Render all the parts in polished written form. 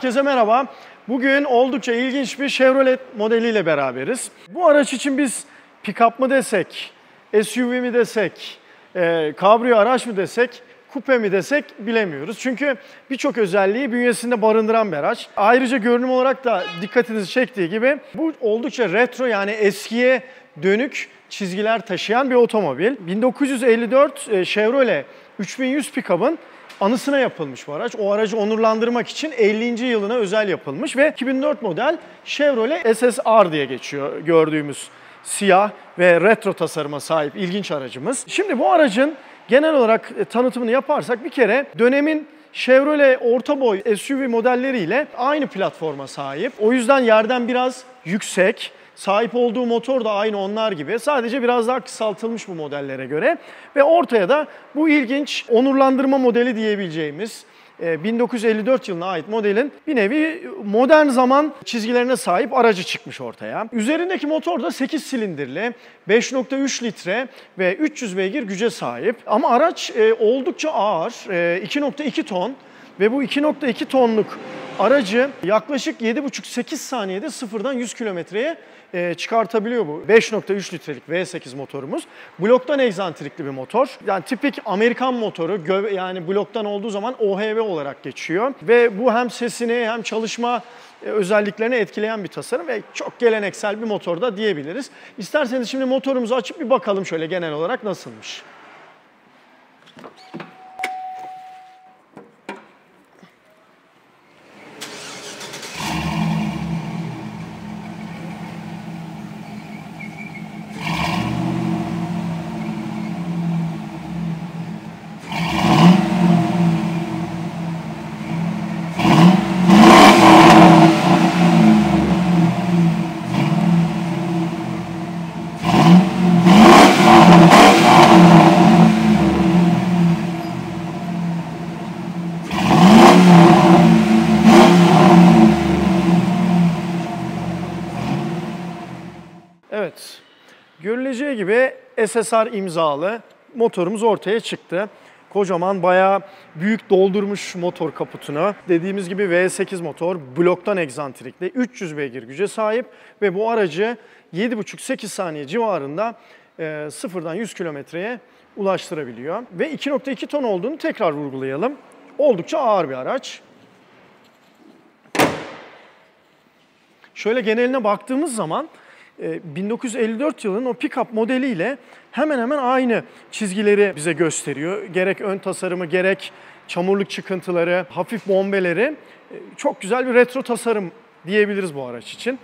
Herkese merhaba. Bugün oldukça ilginç bir Chevrolet modeliyle beraberiz. Bu araç için biz pick-up mı desek, SUV mi desek, kabrio araç mı desek, kupe mi desek bilemiyoruz. Çünkü birçok özelliği bünyesinde barındıran bir araç. Ayrıca görünüm olarak da dikkatinizi çektiği gibi bu oldukça retro, yani eskiye dönük çizgiler taşıyan bir otomobil. 1954 Chevrolet 3100 pick-up'ın anısına yapılmış bu araç. O aracı onurlandırmak için 50. yılına özel yapılmış ve 2004 model Chevrolet SSR diye geçiyor gördüğümüz siyah ve retro tasarıma sahip ilginç aracımız. Şimdi bu aracın genel olarak tanıtımını yaparsak bir kere dönemin Chevrolet orta boy SUV modelleriyle aynı platforma sahip. O yüzden yerden biraz yüksek. Sahip olduğu motor da aynı onlar gibi. Sadece biraz daha kısaltılmış bu modellere göre. Ve ortaya da bu ilginç onurlandırma modeli diyebileceğimiz 1954 yılına ait modelin bir nevi modern zaman çizgilerine sahip aracı çıkmış ortaya. Üzerindeki motor da 8 silindirli, 5.3 litre ve 300 beygir güce sahip. Ama araç oldukça ağır, 2.2 ton ve bu 2.2 tonluk aracı yaklaşık 7,5-8 saniyede sıfırdan 100 kilometreye çıkartabiliyor bu. 5.3 litrelik V8 motorumuz. Bloktan egzantrikli bir motor. Yani tipik Amerikan motoru, yani bloktan olduğu zaman OHV olarak geçiyor. Ve bu hem sesini hem çalışma özelliklerini etkileyen bir tasarım ve çok geleneksel bir motor da diyebiliriz. İsterseniz şimdi motorumuzu açıp bir bakalım şöyle genel olarak nasılmış. Evet, görüleceği gibi SSR imzalı motorumuz ortaya çıktı. Kocaman, bayağı büyük doldurmuş motor kaputunu. Dediğimiz gibi V8 motor, bloktan egzantrikli, 300 beygir güce sahip ve bu aracı 7,5-8 saniye civarında sıfırdan 100 kilometreye ulaştırabiliyor. Ve 2.2 ton olduğunu tekrar vurgulayalım. Oldukça ağır bir araç. Şöyle geneline baktığımız zaman 1954 yılının o pick-up modeliyle hemen hemen aynı çizgileri bize gösteriyor. Gerek ön tasarımı, gerek çamurluk çıkıntıları, hafif bombeleri. Çok güzel bir retro tasarım diyebiliriz bu araç için.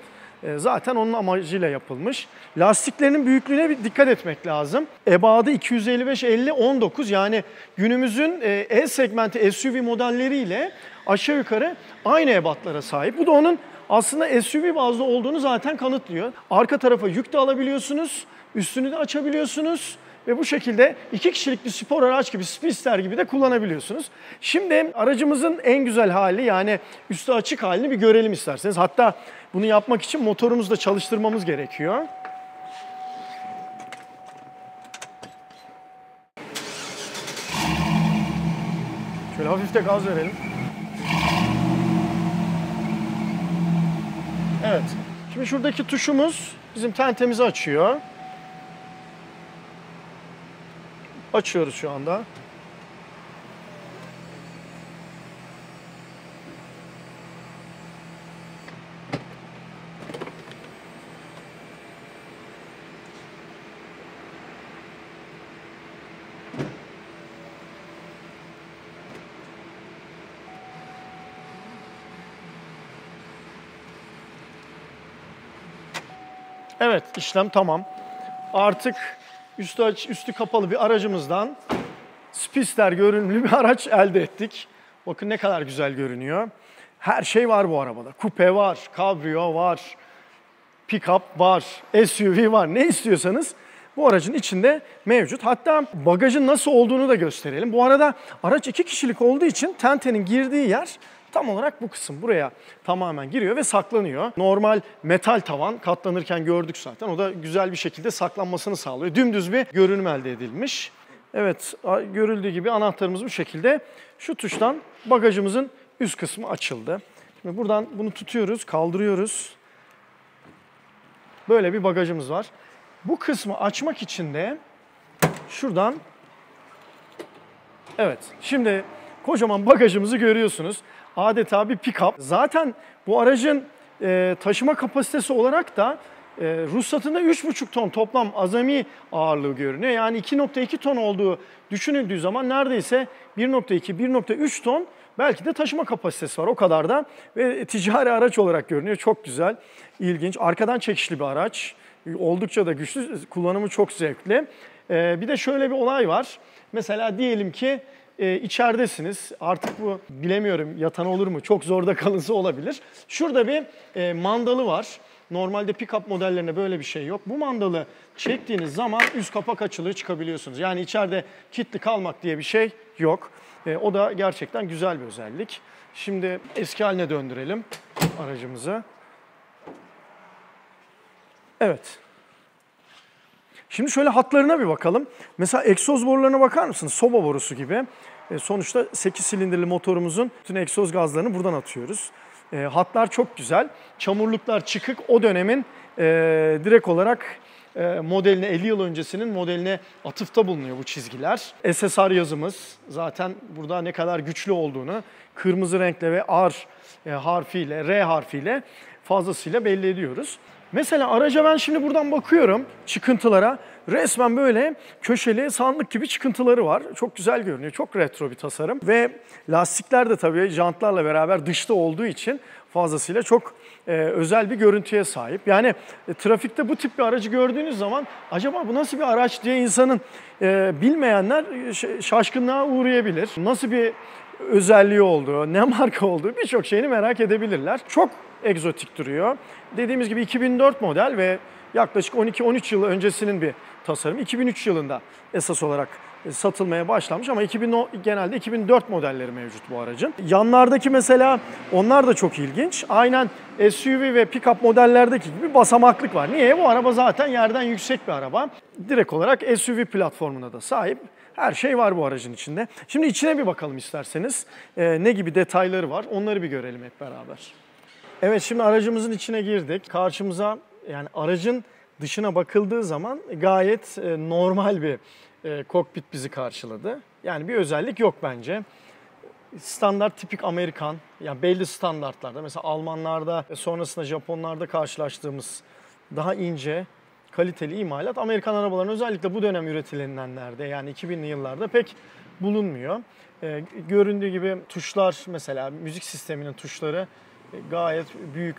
Zaten onun amacıyla yapılmış. Lastiklerinin büyüklüğüne bir dikkat etmek lazım. Ebadı 255-50-19, yani günümüzün E segmenti SUV modelleriyle aşağı yukarı aynı ebatlara sahip. Bu da onun aslında SUV bazlı olduğunu zaten kanıtlıyor. Arka tarafa yük de alabiliyorsunuz, üstünü de açabiliyorsunuz ve bu şekilde 2 kişilik bir spor araç gibi, Speedster gibi de kullanabiliyorsunuz. Şimdi aracımızın en güzel hali, yani üstü açık halini bir görelim isterseniz. Hatta bunu yapmak için motorumuzu da çalıştırmamız gerekiyor. Şöyle hafif de gaz verelim. Evet. Şimdi şuradaki tuşumuz bizim tentemizi açıyor. Açıyoruz şu anda. Evet, işlem tamam. Artık üstü kapalı bir aracımızdan Speedster görünümlü bir araç elde ettik. Bakın ne kadar güzel görünüyor. Her şey var bu arabada. Kupe var, kabrio var, pick-up var, SUV var. Ne istiyorsanız bu aracın içinde mevcut. Hatta bagajın nasıl olduğunu da gösterelim. Bu arada araç 2 kişilik olduğu için tentenin girdiği yer tam olarak bu kısım. Buraya tamamen giriyor ve saklanıyor. Normal metal tavan katlanırken gördük zaten. O da güzel bir şekilde saklanmasını sağlıyor. Dümdüz bir görünüm elde edilmiş. Evet, görüldüğü gibi anahtarımız bu şekilde. Şu tuştan bagajımızın üst kısmı açıldı. Ve buradan bunu tutuyoruz, kaldırıyoruz. Böyle bir bagajımız var. Bu kısmı açmak için de şuradan, evet, şimdi kocaman bagajımızı görüyorsunuz. Adeta bir pick-up. Zaten bu aracın taşıma kapasitesi olarak da ruhsatında 3,5 ton toplam azami ağırlığı görünüyor. Yani 2,2 ton olduğu düşünüldüğü zaman neredeyse 1,2-1,3 ton belki de taşıma kapasitesi var, o kadar da. Ve ticari araç olarak görünüyor. Çok güzel, ilginç. Arkadan çekişli bir araç. Oldukça da güçlü, kullanımı çok zevkli. Bir de şöyle bir olay var. Mesela diyelim ki içeridesiniz. Artık bu bilemiyorum yatan olur mu? Çok zorda kalınsa olabilir. Şurada bir mandalı var. Normalde pick-up modellerinde böyle bir şey yok. Bu mandalı çektiğiniz zaman üst kapak açılıyor, çıkabiliyorsunuz. Yani içeride kilitli kalmak diye bir şey yok. O da gerçekten güzel bir özellik. Şimdi eski haline döndürelim aracımızı. Evet. Şimdi şöyle hatlarına bir bakalım. Mesela egzoz borularına bakar mısınız? Soba borusu gibi. Sonuçta 8 silindirli motorumuzun bütün egzoz gazlarını buradan atıyoruz. Hatlar çok güzel. Çamurluklar çıkık. O dönemin direkt olarak modeline, 50 yıl öncesinin modeline atıfta bulunuyor bu çizgiler. SSR yazımız zaten burada ne kadar güçlü olduğunu kırmızı renkle ve R harfiyle, R harfiyle fazlasıyla belli ediyoruz. Mesela araca ben şimdi buradan bakıyorum çıkıntılara. Resmen böyle köşeli sandık gibi çıkıntıları var. Çok güzel görünüyor. Çok retro bir tasarım. Ve lastikler de tabii jantlarla beraber dışta olduğu için fazlasıyla çok özel bir görüntüye sahip. Yani trafikte bu tip bir aracı gördüğünüz zaman acaba bu nasıl bir araç diye insanın bilmeyenler şaşkınlığa uğrayabilir. Nasıl bir özelliği olduğu, ne marka olduğu birçok şeyini merak edebilirler. Çok egzotik duruyor. Dediğimiz gibi 2004 model ve yaklaşık 12-13 yıl öncesinin bir tasarım. 2003 yılında esas olarak satılmaya başlanmış ama genelde 2004 modelleri mevcut bu aracın. Yanlardaki mesela onlar da çok ilginç. Aynen SUV ve pick-up modellerdeki gibi basamaklık var. Niye? Bu araba zaten yerden yüksek bir araba. Direkt olarak SUV platformuna da sahip. Her şey var bu aracın içinde. Şimdi içine bir bakalım isterseniz. Ne gibi detayları var onları bir görelim hep beraber. Evet, şimdi aracımızın içine girdik. Karşımıza, yani aracın dışına bakıldığı zaman gayet normal bir kokpit bizi karşıladı. Yani bir özellik yok bence. Standart, tipik Amerikan, yani belli standartlarda, mesela Almanlarda ve sonrasında Japonlarda karşılaştığımız daha ince, kaliteli imalat Amerikan arabalarının özellikle bu dönem üretilenlerde, yani 2000'li yıllarda pek bulunmuyor. Göründüğü gibi tuşlar, mesela müzik sisteminin tuşları gayet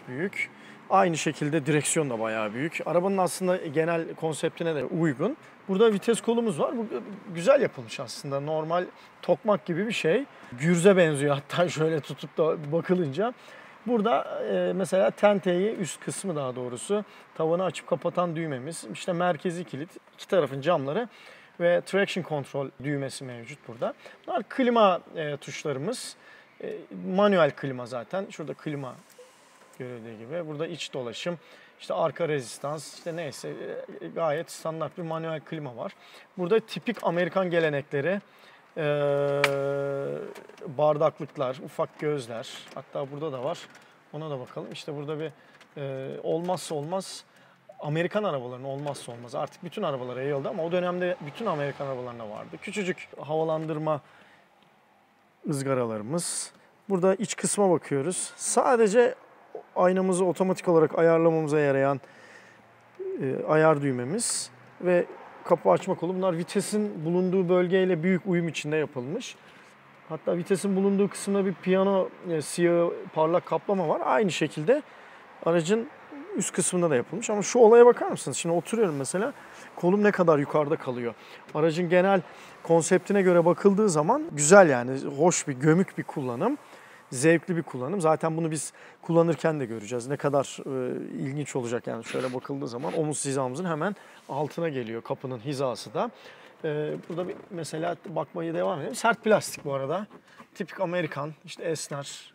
büyük. Aynı şekilde direksiyon da bayağı büyük. Arabanın aslında genel konseptine de uygun. Burada vites kolumuz var. Bu güzel yapılmış aslında. Normal tokmak gibi bir şey. Gürze benziyor hatta şöyle tutup da bakılınca. Burada mesela tenteyi, üst kısmı daha doğrusu, tavanı açıp kapatan düğmemiz. İşte merkezi kilit, iki tarafın camları ve traction control düğmesi mevcut burada. Bunlar klima tuşlarımız. Manuel klima zaten. Şurada klima görüldüğü gibi. Burada iç dolaşım, işte arka rezistans, işte neyse gayet standart bir manuel klima var. Burada tipik Amerikan gelenekleri, bardaklıklar, ufak gözler, hatta burada da var. Ona da bakalım. İşte burada bir olmazsa olmaz, Amerikan arabalarının olmazsa olmaz. Artık bütün arabalara yayıldı ama o dönemde bütün Amerikan arabalarına vardı. Küçücük havalandırma ızgaralarımız. Burada iç kısma bakıyoruz. Sadece aynamızı otomatik olarak ayarlamamıza yarayan ayar düğmemiz ve kapı açma kolu. Bunlar vitesin bulunduğu bölgeyle büyük uyum içinde yapılmış. Hatta vitesin bulunduğu kısımda bir piyano siyahı parlak kaplama var. Aynı şekilde aracın üst kısmında da yapılmış. Ama şu olaya bakar mısınız? Şimdi oturuyorum mesela, kolum ne kadar yukarıda kalıyor. Aracın genel konseptine göre bakıldığı zaman güzel, yani hoş bir, gömük bir kullanım. Zevkli bir kullanım. Zaten bunu biz kullanırken de göreceğiz. Ne kadar ilginç olacak yani, şöyle bakıldığı zaman omuz hizamızın hemen altına geliyor kapının hizası da. Burada bir mesela bakmaya devam edelim. Sert plastik bu arada. Tipik Amerikan, işte esner.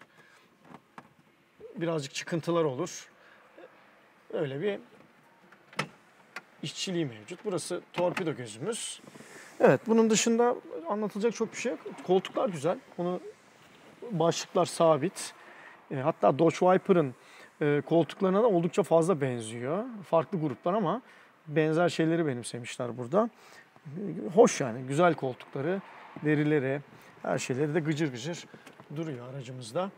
Birazcık çıkıntılar olur. Öyle bir işçiliği mevcut. Burası torpido gözümüz. Evet, bunun dışında anlatılacak çok bir şey yok. Koltuklar güzel. Başlıklar sabit. Hatta Dodge Viper'ın koltuklarına da oldukça fazla benziyor. Farklı gruplar ama benzer şeyleri benimsemişler burada. Hoş yani, güzel koltukları, derileri, her şeyleri de gıcır gıcır duruyor aracımızda.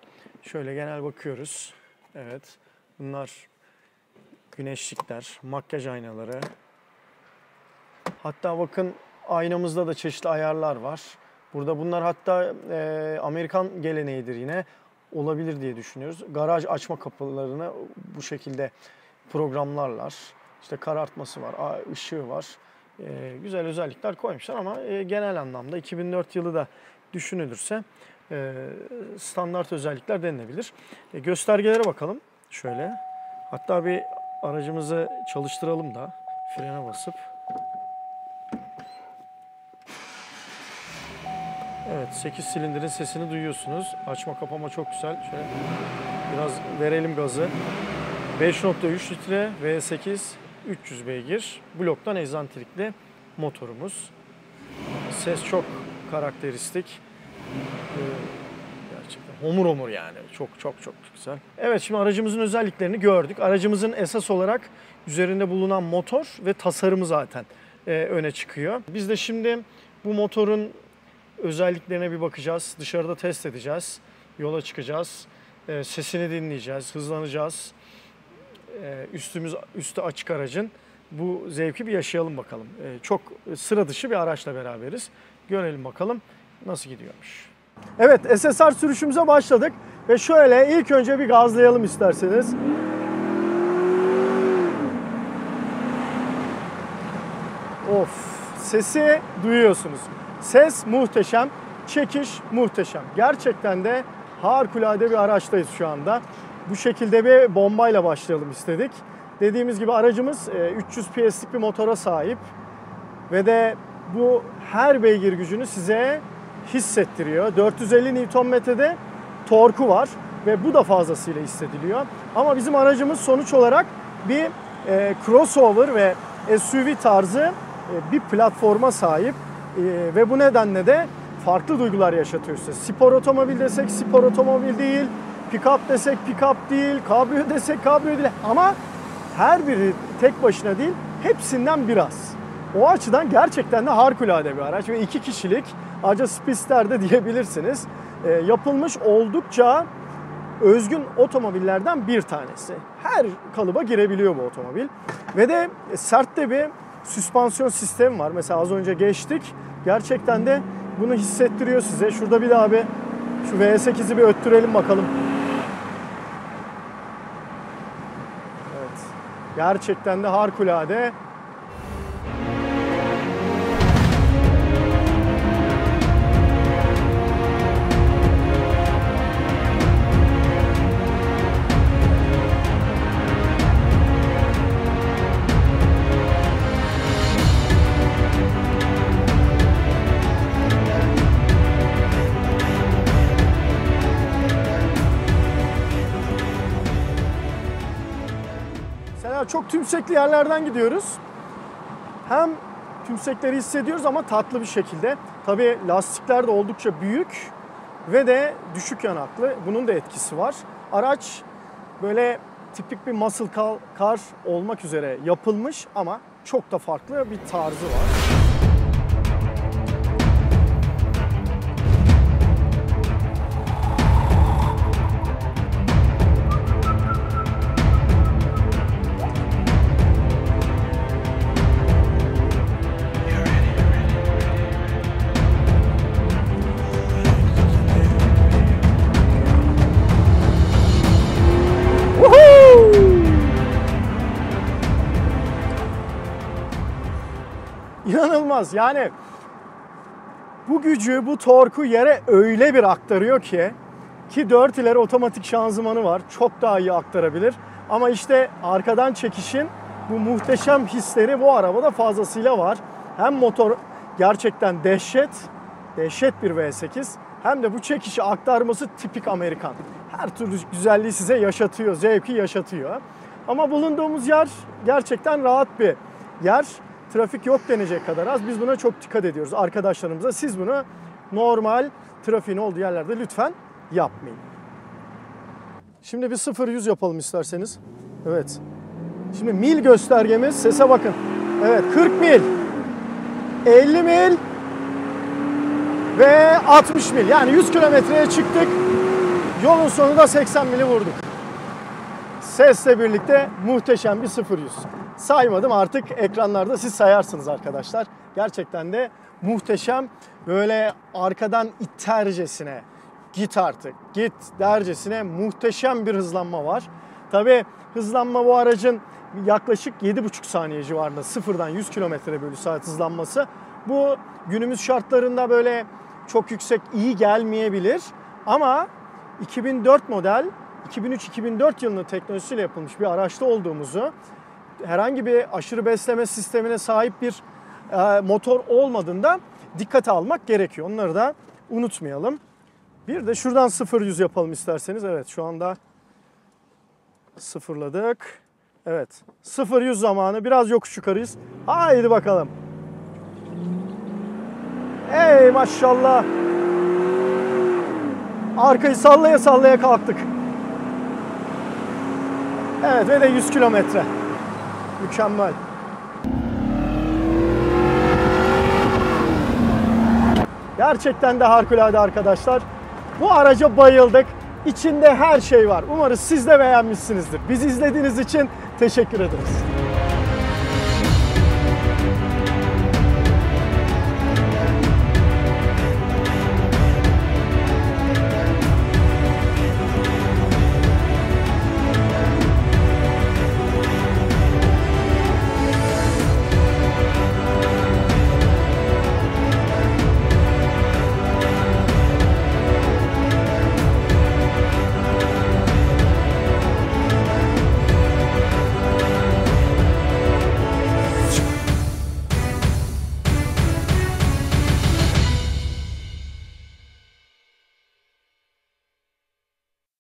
Şöyle genel bakıyoruz. Evet, bunlar güneşlikler, makyaj aynaları. Hatta bakın aynamızda da çeşitli ayarlar var. Burada bunlar hatta Amerikan geleneğidir yine. Olabilir diye düşünüyoruz. Garaj açma kapılarını bu şekilde programlarlar. İşte karartması var, ışığı var. Güzel özellikler koymuşlar ama genel anlamda 2004 yılı da düşünülürse standart özellikler denilebilir. Göstergelere bakalım şöyle. Hatta bir aracımızı çalıştıralım da frene basıp. Evet, 8 silindirin sesini duyuyorsunuz. Açma kapama çok güzel. Şöyle biraz verelim gazı. 5.3 litre V8 300 beygir. Bloktan egzantrikli motorumuz. Ses çok karakteristik. Gerçekten homur homur yani. Çok güzel. Evet, şimdi aracımızın özelliklerini gördük. Aracımızın esas olarak üzerinde bulunan motor ve tasarımı zaten öne çıkıyor. Biz de şimdi bu motorun özelliklerine bir bakacağız. Dışarıda test edeceğiz. Yola çıkacağız. Sesini dinleyeceğiz. Hızlanacağız. Üstü açık aracın bu zevki bir yaşayalım bakalım. Çok sıra dışı bir araçla beraberiz. Görelim bakalım nasıl gidiyormuş. Evet, SSR sürüşümüze başladık. Ve şöyle ilk önce bir gazlayalım isterseniz. Of, sesi duyuyorsunuz. Ses muhteşem, çekiş muhteşem. Gerçekten de harikulade bir araçtayız şu anda. Bu şekilde bir bombayla başlayalım istedik. Dediğimiz gibi aracımız 300 PS'lik bir motora sahip. Ve de bu her beygir gücünü size hissettiriyor. 450 Nm'de torku var ve bu da fazlasıyla hissediliyor. Ama bizim aracımız sonuç olarak bir crossover ve SUV tarzı bir platforma sahip. Ve bu nedenle de farklı duygular yaşatıyor size. Spor otomobil desek spor otomobil değil, pick-up desek pick-up değil, kabrio desek kabrio değil. Ama her biri tek başına değil, hepsinden biraz. O açıdan gerçekten de harikulade bir araç ve 2 kişilik ayrıca Speedster de diyebilirsiniz. Yapılmış oldukça özgün otomobillerden bir tanesi. Her kalıba girebiliyor bu otomobil. Ve de sert de bir süspansiyon sistemi var. Mesela az önce geçtik. Gerçekten de bunu hissettiriyor size. Şurada bir daha bir şu V8'i bir öttürelim bakalım. Evet. Gerçekten de harikulade. Çok tümsekli yerlerden gidiyoruz. Hem tümsekleri hissediyoruz ama tatlı bir şekilde. Tabii lastikler de oldukça büyük ve de düşük yanaklı. Bunun da etkisi var. Araç böyle tipik bir muscle car olmak üzere yapılmış ama çok da farklı bir tarzı var. İnanılmaz yani bu gücü, bu torku yere öyle bir aktarıyor ki 4 ileri otomatik şanzımanı var. Çok daha iyi aktarabilir. Ama işte arkadan çekişin bu muhteşem hisleri bu arabada fazlasıyla var. Hem motor gerçekten dehşet bir V8 hem de bu çekişi aktarması tipik Amerikan. Her türlü güzelliği size yaşatıyor, zevki yaşatıyor. Ama bulunduğumuz yer gerçekten rahat bir yer. Trafik yok denecek kadar az. Biz buna çok dikkat ediyoruz arkadaşlarımıza. Siz bunu normal trafiğin olduğu yerlerde lütfen yapmayın. Şimdi bir 0-100 yapalım isterseniz. Evet. Şimdi mil göstergemiz, sese bakın. Evet, 40 mil, 50 mil ve 60 mil. Yani 100 kilometreye çıktık. Yolun sonunda 80 mili vurduk. Sesle birlikte muhteşem bir 0-100. Saymadım, artık ekranlarda siz sayarsınız arkadaşlar. Gerçekten de muhteşem, böyle arkadan itercesine, git artık, git dercesine muhteşem bir hızlanma var. Tabii hızlanma bu aracın yaklaşık 7,5 saniye civarında, sıfırdan 100 km/saat hızlanması. Bu günümüz şartlarında böyle çok yüksek, iyi gelmeyebilir. Ama 2004 model, 2003-2004 yılının teknolojisiyle yapılmış bir araçta olduğumuzu, herhangi bir aşırı besleme sistemine sahip bir motor olmadığında dikkate almak gerekiyor. Onları da unutmayalım. Bir de şuradan 0-100 yapalım isterseniz. Evet, şu anda sıfırladık. Evet, 0-100 zamanı. Biraz yokuş yukarıyız. Haydi bakalım. Ey maşallah. Arkayı sallaya sallaya kalktık. Evet, ve de 100 kilometre. Mükemmel. Gerçekten de harikulade arkadaşlar. Bu araca bayıldık. İçinde her şey var. Umarız siz de beğenmişsinizdir. Bizi izlediğiniz için teşekkür ederiz.